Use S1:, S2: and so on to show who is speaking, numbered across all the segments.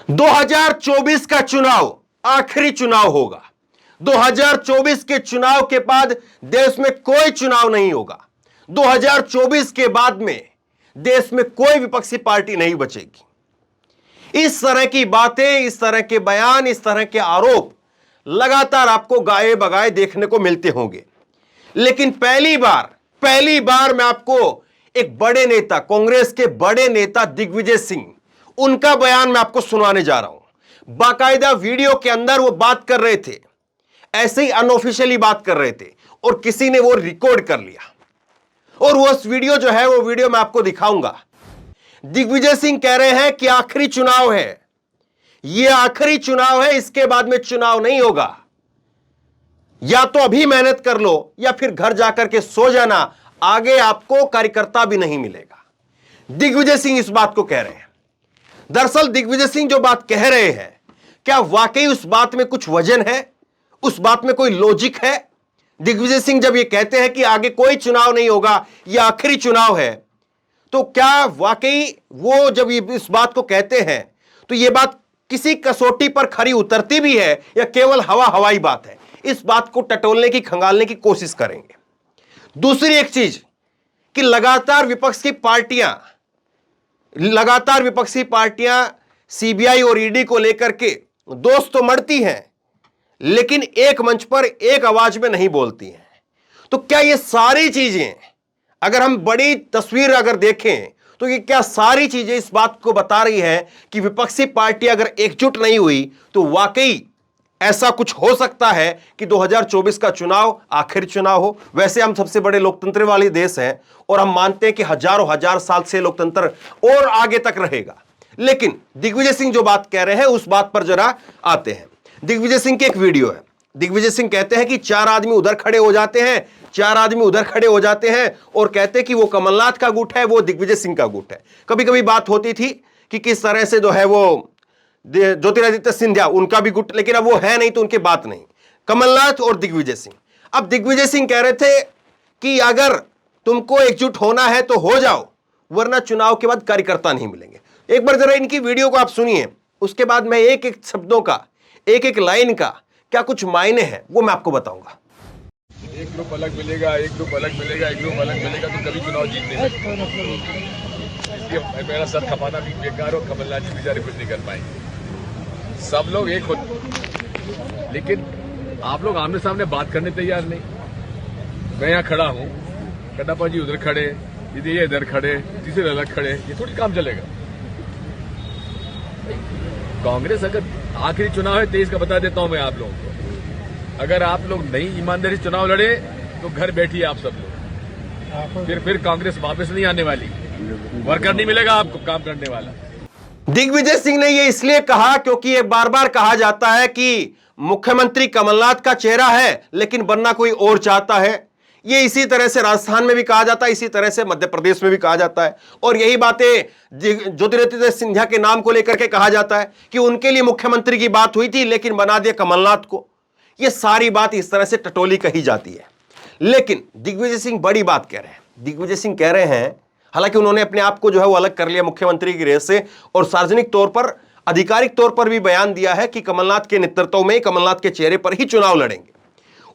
S1: 2024 का चुनाव आखिरी चुनाव होगा। 2024 के चुनाव के बाद देश में कोई चुनाव नहीं होगा। 2024 के बाद में देश में कोई विपक्षी पार्टी नहीं बचेगी। इस तरह की बातें, इस तरह के बयान, इस तरह के आरोप लगातार आपको गाए बगाए देखने को मिलते होंगे। लेकिन पहली बार मैं आपको एक बड़े नेता, कांग्रेस के बड़े नेता दिग्विजय सिंह, उनका बयान मैं आपको सुनाने जा रहा हूं। बाकायदा वीडियो के अंदर वो बात कर रहे थे, ऐसे ही अनऑफिशियली बात कर रहे थे और किसी ने वो रिकॉर्ड कर लिया और वो वीडियो जो है वो वीडियो मैं आपको दिखाऊंगा। दिग्विजय सिंह कह रहे हैं कि आखिरी चुनाव है, ये आखिरी चुनाव है, इसके बाद में चुनाव नहीं होगा। या तो अभी मेहनत कर लो या फिर घर जाकर के सो जाना, आगे आपको कार्यकर्ता भी नहीं मिलेगा। दिग्विजय सिंह इस बात को कह रहे हैं। दरअसल दिग्विजय सिंह जो बात कह रहे हैं, क्या वाकई उस बात में कुछ वजन है? उस बात में कोई लॉजिक है? दिग्विजय सिंह जब ये कहते हैं कि आगे कोई चुनाव नहीं होगा, यह आखिरी चुनाव है, तो क्या वाकई वो जब इस बात को कहते हैं तो यह बात किसी कसौटी पर खरी उतरती भी है या केवल हवाई बात है? इस बात को टटोलने की, खंगालने की कोशिश करेंगे। दूसरी एक चीज कि लगातार विपक्षी पार्टियां सीबीआई और ईडी को लेकर के दोस्त तो मरती हैं, लेकिन एक मंच पर एक आवाज में नहीं बोलती हैं। तो क्या ये सारी चीजें, अगर हम बड़ी तस्वीर अगर देखें तो ये क्या सारी चीजें इस बात को बता रही हैं कि विपक्षी पार्टी अगर एकजुट नहीं हुई तो वाकई ऐसा कुछ हो सकता है कि 2024 का चुनाव आखिरी चुनाव हो। वैसे हम सबसे बड़े लोकतंत्र वाले देश हैं और हम मानते हैं कि हजारों हजार साल से लोकतंत्र और आगे तक रहेगा। लेकिन दिग्विजय सिंह जो बात कह रहे हैं उस बात पर जरा आते हैं। दिग्विजय सिंह की एक वीडियो है। दिग्विजय सिंह कहते हैं कि 4 आदमी उधर खड़े हो जाते हैं, 4 आदमी उधर खड़े हो जाते हैं और कहते हैं कि वो कमलनाथ का गुट है, वो दिग्विजय सिंह का गुट है। कभी कभी बात होती थी कि किस तरह से जो है वो ज्योतिरादित्य सिंधिया उनका भी गुट, लेकिन अब वो है नहीं तो उनकी बात नहीं। कमलनाथ और दिग्विजय सिंह। अब दिग्विजय सिंह कह रहे थे कि अगर तुमको एकजुट होना है तो हो जाओ, वरना चुनाव के बाद कार्यकर्ता नहीं मिलेंगे। एक बार जरा इनकी वीडियो को आप सुनिए, उसके बाद मैं एक एक शब्दों का, एक एक लाइन का क्या कुछ मायने हैं वो मैं आपको बताऊंगा।
S2: एक ग्रुप अलग मिलेगा, एक ग्रुप अलग मिलेगा, एक ग्रुप अलग मिलेगा तो कभी चुनाव जीत नहीं सकते। इसलिए मेरा सर खपाना भी बेकार और कमलनाथ जी बेचारे कुछ नहीं कर पाएंगे। सब लोग एक होते, लेकिन आप लोग आमने सामने बात करने तैयार नहीं। मैं यहाँ खड़ा हूँ, कटप्पा जी उधर खड़े, दीदी ये इधर खड़े, तीसरे अलग खड़े, ये थोड़ी काम चलेगा। कांग्रेस अगर आखिरी चुनाव है 23 का बता देता हूं मैं आप लोगों को, अगर आप लोग नहीं ईमानदारी से चुनाव लड़े तो घर बैठिए आप सब लोग, फिर कांग्रेस वापस नहीं आने वाली, वर्कर नहीं मिलेगा आपको काम करने वाला।
S1: दिग्विजय सिंह ने यह इसलिए कहा क्योंकि ये बार बार कहा जाता है कि मुख्यमंत्री कमलनाथ का चेहरा है लेकिन बनना कोई और चाहता है। ये इसी तरह से राजस्थान में भी कहा जाता है, इसी तरह से मध्य प्रदेश में भी कहा जाता है और यही बातें ज्योतिरादित्य सिंधिया के नाम को लेकर के कहा जाता है कि उनके लिए मुख्यमंत्री की बात हुई थी लेकिन बना दिया कमलनाथ को। ये सारी बात इस तरह से टटोली कही जाती है। लेकिन दिग्विजय सिंह बड़ी बात कह रहे हैं। दिग्विजय सिंह कह रहे हैं, हालांकि उन्होंने अपने आप को जो है वो अलग कर लिया मुख्यमंत्री की रेस से और सार्वजनिक तौर पर, आधिकारिक तौर पर भी बयान दिया है कि कमलनाथ के नेतृत्व में, कमलनाथ के चेहरे पर ही चुनाव लड़ेंगे।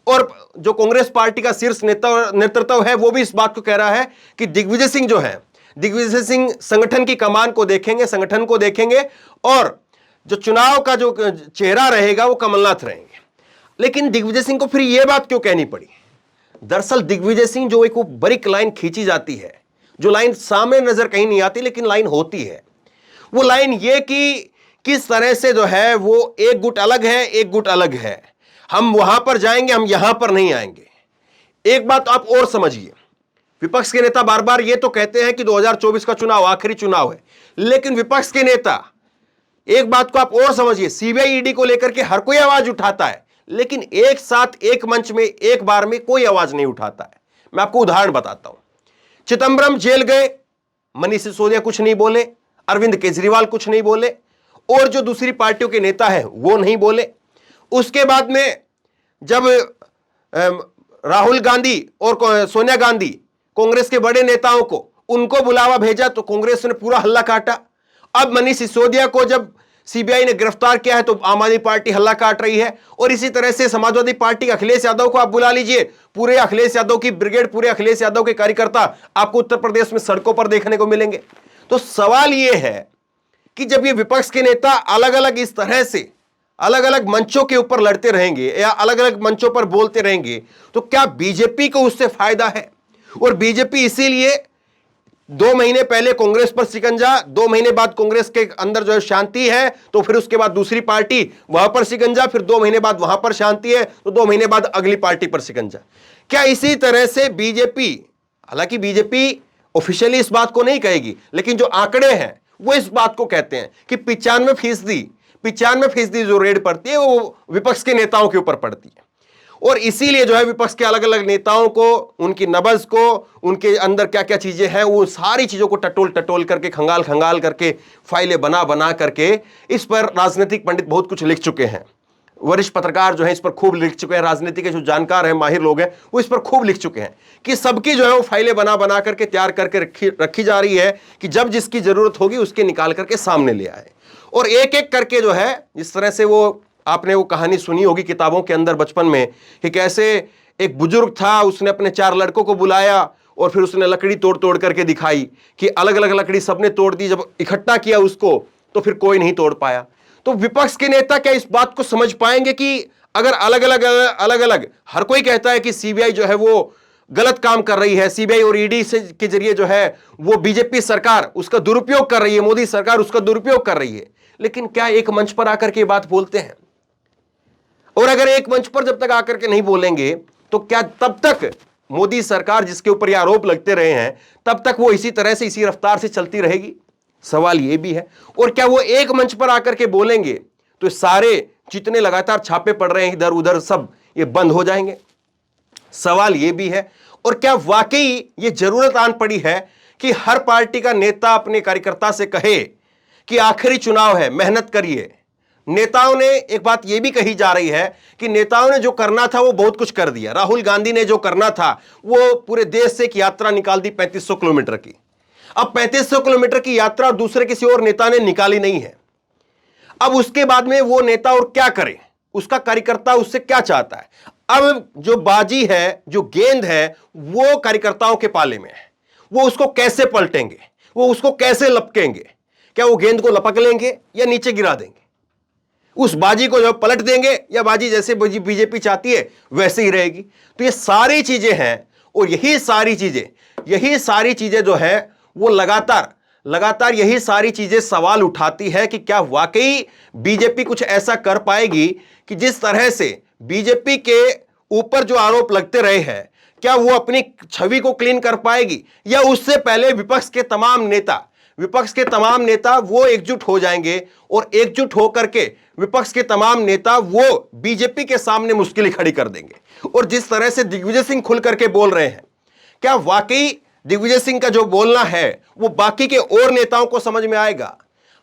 S1: और जो कांग्रेस पार्टी का शीर्ष नेतृत्व है वो भी इस बात को कह रहा है कि दिग्विजय सिंह जो है, दिग्विजय सिंह संगठन की कमान को देखेंगे, संगठन को देखेंगे और जो चुनाव का जो चेहरा रहेगा वो कमलनाथ रहेंगे। लेकिन दिग्विजय सिंह को फिर यह बात क्यों कहनी पड़ी? दरअसल दिग्विजय सिंह जो एक वो बारीक लाइन खींची जाती है, जो लाइन सामने नजर कहीं नहीं आती लेकिन लाइन होती है, वो लाइन ये कि किस तरह से जो है वो एक गुट अलग है, एक गुट अलग है, हम वहां पर जाएंगे, हम यहां पर नहीं आएंगे। एक बात आप और समझिए, विपक्ष के नेता बार बार ये तो कहते हैं कि 2024 का चुनाव आखिरी चुनाव है, लेकिन विपक्ष के नेता, एक बात को आप और समझिए, सीबीआई ईडी को लेकर के हर कोई आवाज उठाता है लेकिन एक साथ एक मंच में एक बार में कोई आवाज नहीं उठाता है। मैं आपको उदाहरण बताता हूं। चिदंबरम जेल गए, मनीष सिसोदिया कुछ नहीं बोले, अरविंद केजरीवाल कुछ नहीं बोले और जो दूसरी पार्टियों के नेता हैं वो नहीं बोले। उसके बाद में जब राहुल गांधी और सोनिया गांधी, कांग्रेस के बड़े नेताओं को, उनको बुलावा भेजा तो कांग्रेस ने पूरा हल्ला काटा। अब मनीष सिसोदिया को जब सीबीआई ने गिरफ्तार किया है तो आम आदमी पार्टी हल्ला काट रही है। और इसी तरह से समाजवादी पार्टी के अखिलेश यादव को आप बुला लीजिए, पूरे अखिलेश यादव की ब्रिगेड, पूरे अखिलेश यादव के कार्यकर्ता आपको उत्तर प्रदेश में सड़कों पर देखने को मिलेंगे। तो सवाल यह है कि जब ये विपक्ष के नेता अलग अलग इस तरह से अलग अलग मंचों के ऊपर लड़ते रहेंगे या अलग अलग मंचों पर बोलते रहेंगे, तो क्या बीजेपी को उससे फायदा है? और बीजेपी इसीलिए 2 महीने पहले कांग्रेस पर शिकंजा, 2 महीने बाद कांग्रेस के अंदर जो है शांति है, तो फिर उसके बाद दूसरी पार्टी वहां पर शिकंजा, फिर 2 महीने बाद वहां पर शांति है, तो 2 महीने बाद अगली पार्टी पर शिकंजा। क्या इसी तरह से बीजेपी, हालांकि बीजेपी ऑफिशियली इस बात को नहीं कहेगी, लेकिन जो आंकड़े हैं वो इस बात को कहते हैं कि 95% जो रेड पड़ती है वो विपक्ष के नेताओं के ऊपर पड़ती है। और इसीलिए जो है विपक्ष के अलग अलग नेताओं को, उनकी नब्ज को, उनके अंदर क्या क्या चीजें हैं, वो सारी चीजों को टटोल करके, खंगाल करके, फाइलें बना करके इस पर राजनीतिक पंडित बहुत कुछ लिख चुके हैं। वरिष्ठ पत्रकार जो है इस पर खूब लिख चुके हैं, राजनीति के जो जानकार हैं, माहिर लोग हैं, वो इस पर खूब लिख चुके हैं कि सबकी जो है वो फाइलें बना करके तैयार करके रखी जा रही है कि जब जिसकी जरूरत होगी उसके निकाल करके सामने ले आए। और एक एक करके जो है, जिस तरह से वो आपने वो कहानी सुनी होगी किताबों के अंदर बचपन में, कि कैसे एक बुजुर्ग था, उसने अपने 4 लड़कों को बुलाया और फिर उसने लकड़ी तोड़ करके दिखाई कि अलग अलग लकड़ी सबने तोड़ दी, जब इकट्ठा किया उसको तो फिर कोई नहीं तोड़ पाया। तो विपक्ष के नेता क्या इस बात को समझ पाएंगे कि अगर अलग अलग हर कोई कहता है कि सीबीआई जो है वो गलत काम कर रही है, सीबीआई और ईडी से के जरिए जो है वो बीजेपी सरकार उसका दुरुपयोग कर रही है, मोदी सरकार उसका दुरुपयोग कर रही है, लेकिन क्या एक मंच पर आकर के बात बोलते हैं? और अगर एक मंच पर जब तक आकर के नहीं बोलेंगे तो क्या तब तक मोदी सरकार, जिसके ऊपर ये आरोप लगते रहे हैं, तब तक वो इसी तरह से, इसी रफ्तार से चलती रहेगी? सवाल ये भी है। और क्या वो एक मंच पर आकर के बोलेंगे तो सारे जितने लगातार छापे पड़ रहे हैं इधर उधर सब ये बंद हो जाएंगे? सवाल ये भी है। और क्या वाकई ये जरूरत आन पड़ी है कि हर पार्टी का नेता अपने कार्यकर्ता से कहे कि आखिरी चुनाव है, मेहनत करिए? नेताओं ने एक बात यह भी कही जा रही है कि नेताओं ने जो करना था वो बहुत कुछ कर दिया। राहुल गांधी ने जो करना था वो पूरे देश से एक यात्रा निकाल दी 3500 किलोमीटर की। अब 3500 किलोमीटर की यात्रा दूसरे किसी और नेता ने निकाली नहीं है। अब उसके बाद में वो नेता और क्या करे, उसका कार्यकर्ता उससे क्या चाहता है? अब जो बाजी है, जो गेंद है, वो कार्यकर्ताओं के पाले में है। वो उसको कैसे पलटेंगे, वो उसको कैसे लपकेंगे? क्या वो गेंद को लपक लेंगे या नीचे गिरा देंगे? उस बाजी को जो पलट देंगे या बाजी जैसे बीजेपी चाहती है वैसे ही रहेगी? तो ये सारी चीजें हैं और यही सारी चीजें जो है वो लगातार यही सारी चीजें सवाल उठाती है कि क्या वाकई बीजेपी कुछ ऐसा कर पाएगी कि जिस तरह से बीजेपी के ऊपर जो आरोप लगते रहे हैं, क्या वो अपनी छवि को क्लीन कर पाएगी? या उससे पहले विपक्ष के तमाम नेता वो एकजुट हो जाएंगे और एकजुट होकर के विपक्ष के तमाम नेता वो बीजेपी के सामने मुश्किल खड़ी कर देंगे? और जिस तरह से दिग्विजय सिंह खुल करके बोल रहे हैं, क्या वाकई दिग्विजय सिंह का जो बोलना है वो बाकी के और नेताओं को समझ में आएगा?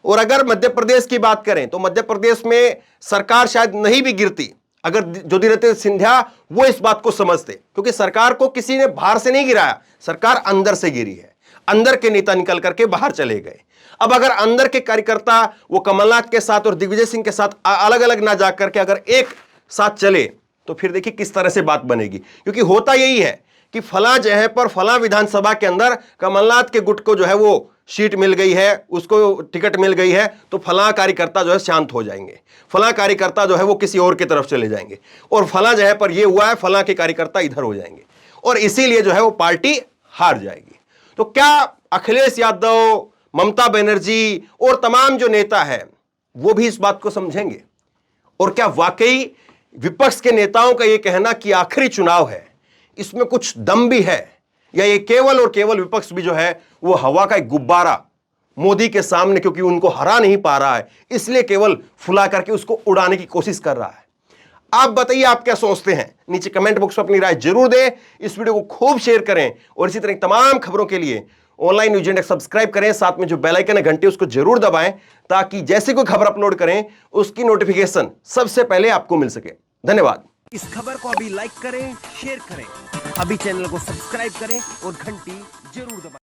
S1: और अगर मध्य प्रदेश की बात करें तो मध्य प्रदेश में सरकार शायद नहीं भी गिरती अगर ज्योतिरादित्य सिंधिया वो इस बात को समझते, क्योंकि सरकार को किसी ने बाहर से नहीं गिराया, सरकार अंदर से गिरी है। अंदर के नेता निकल करके बाहर चले गए। अब अगर अंदर के कार्यकर्ता वो कमलनाथ के साथ और दिग्विजय सिंह के साथ अलग अलग ना जाकर के अगर एक साथ चले तो फिर देखिए किस तरह से बात बनेगी। क्योंकि होता यही है कि फला जगह पर फला विधानसभा के अंदर कमलनाथ के गुट को जो है वो सीट मिल गई है, उसको टिकट मिल गई है, तो फला कार्यकर्ता जो है शांत हो जाएंगे, फला कार्यकर्ता जो है वो किसी और की तरफ चले जाएंगे, और फला जगह पर ये हुआ है, फला के कार्यकर्ता इधर हो जाएंगे, और इसीलिए जो है वो पार्टी हार जाएगी। तो क्या अखिलेश यादव, ममता बनर्जी और तमाम जो नेता है वो भी इस बात को समझेंगे? और क्या वाकई विपक्ष के नेताओं का यह कहना कि आखिरी चुनाव है, इसमें कुछ दम भी है, या ये केवल और केवल विपक्ष भी जो है वो हवा का एक गुब्बारा मोदी के सामने, क्योंकि उनको हरा नहीं पा रहा है इसलिए केवल फुला करके उसको उड़ाने की कोशिश कर रहा है? आप बताइए, आप क्या सोचते हैं? नीचे कमेंट बॉक्स में अपनी राय जरूर दें। इस वीडियो को खूब शेयर करें और इसी तरह तमाम खबरों के लिए ऑनलाइन न्यूज इंडेक्स सब्सक्राइब करें। साथ में जो बेल आइकन है घंटी उसको जरूर दबाएं ताकि जैसे कोई खबर अपलोड करें उसकी नोटिफिकेशन सबसे पहले आपको मिल सके। धन्यवाद।
S3: इस खबर को अभी लाइक करें, शेयर करें, अभी चैनल को सब्सक्राइब करें और घंटी जरूर दबाएं।